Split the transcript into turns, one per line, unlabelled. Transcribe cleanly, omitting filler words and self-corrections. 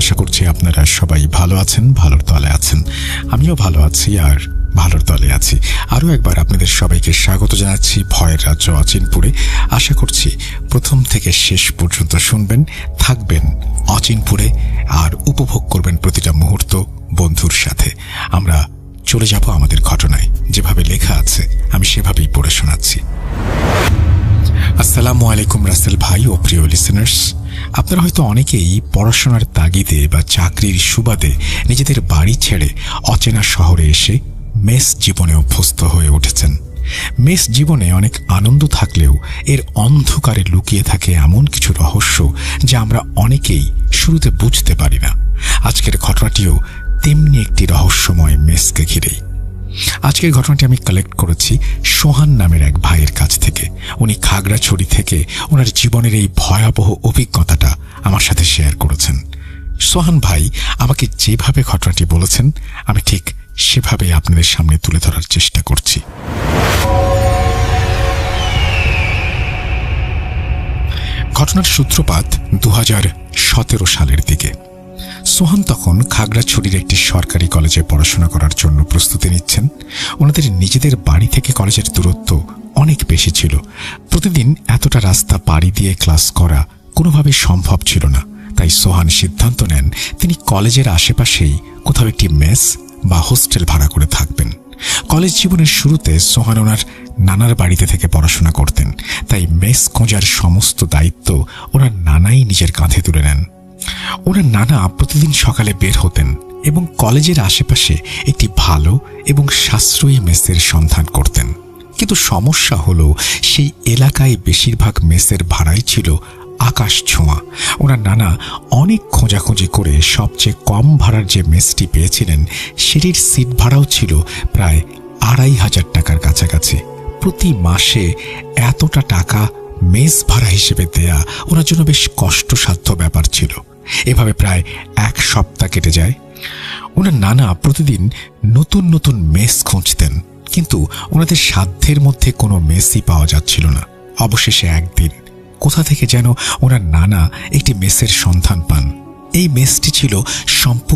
আশা করছি আপনারা সবাই ভালো আছেন, ভালোর তলে আছেন। আমিও ভালো আছি আর ভালোর তলে আছি। আরও একবার আপনাদের সবাইকে স্বাগত জানাচ্ছি ভয়ের রাজ্য অচিনপুরে। আশা করছি প্রথম থেকে শেষ পর্যন্ত শুনবেন, থাকবেন অচিনপুরে আর উপভোগ করবেন প্রতিটা মুহূর্ত বন্ধুর সাথে। আমরা চলে যাব আমাদের ঘটনায়। যেভাবে লেখা আছে আমি সেভাবেই পড়ে শোনাচ্ছি। আসসালামু আলাইকুম রাসেল ভাই ও প্রিয় লিসেনার্স। আপনারা হয়তো অনেকেই পড়াশোনার তাগিদে বা চাকরির সুবাদে নিজেদের বাড়ি ছেড়ে অচেনা শহরে এসে মেস জীবনে অভ্যস্ত হয়ে উঠেছেন। মেস জীবনে অনেক আনন্দ থাকলেও এর অন্ধকারে লুকিয়ে থাকে এমন কিছু রহস্য যা আমরা অনেকেই শুরুতে বুঝতে পারি না। আজকের ঘটনাটিও তেমনি একটি রহস্যময় মেসকে ঘিরেই। আজকের ঘটনাটি আমি কালেক্ট করেছি সোহান নামের এক ভাইয়ের কাছ থেকে। উনি খাগড়াছড়ি থেকে ওনার জীবনের এই ভয়াবহ অভিজ্ঞতাটা আমার সাথে শেয়ার করেছেন। সোহান ভাই আমাকে যেভাবে ঘটনাটি বলেছেন আমি ঠিক সেভাবে আপনাদের সামনে তুলে ধরার চেষ্টা করছি। ঘটনার সূত্রপাত 2017 সালের দিকে। সোহান তখন খাগড়াছড়ির একটি সরকারি কলেজে পড়াশোনা করার জন্য প্রস্তুতি নিচ্ছেন। ওনাদের নিজেদের বাড়ি থেকে কলেজের দূরত্ব অনেক বেশি ছিল। প্রতিদিন এতটা রাস্তা পাড়ি দিয়ে ক্লাস করা কোনোভাবে সম্ভব ছিল না। তাই সোহান সিদ্ধান্ত নেন তিনি কলেজের আশেপাশেই কোথাও একটি মেস বা হোস্টেল ভাড়া করে থাকবেন। কলেজ জীবনের শুরুতে সোহান ওনার নানার বাড়িতে থেকে পড়াশোনা করতেন, তাই মেস খোঁজার সমস্ত দায়িত্ব ওনার নানাই নিজের কাঁধে তুলে নেন। ওনার নানা প্রতিদিন সকালে বের হতেন এবং কলেজের আশেপাশে একটি ভালো এবং সাশ্রয়ী মেসের সন্ধান করতেন। কিন্তু সমস্যা হলো সেই এলাকায় বেশিরভাগ মেসের ভাড়াই ছিল আকাশ ছোঁয়া। ওনার নানা অনেক খোঁজাখুঁজি করে সবচেয়ে কম ভাড়ার যে মেসটি পেয়েছিলেন সেটির সিট ভাড়াও ছিল প্রায় 2500 টাকার কাছাকাছি। প্রতি মাসে এতটা টাকা মেস ভাড়া হিসেবে দেয়া ওনার জন্য বেশ কষ্টসাধ্য ব্যাপার ছিল। এভাবে প্রায় 1 সপ্তাহ কেটে যায়। ওনার নানা প্রতিদিন নতুন নতুন মেস খুঁজতেন, কিন্তু ওনাদের সাধ্যের মধ্যে কোনো মেসই পাওয়া যাচ্ছিল না। অবশেষে একদিন কোথা থেকে যেন ওনার নানা একটি মেসের সন্ধান পান। এই মেসটি ছিল সম্পূর্ণ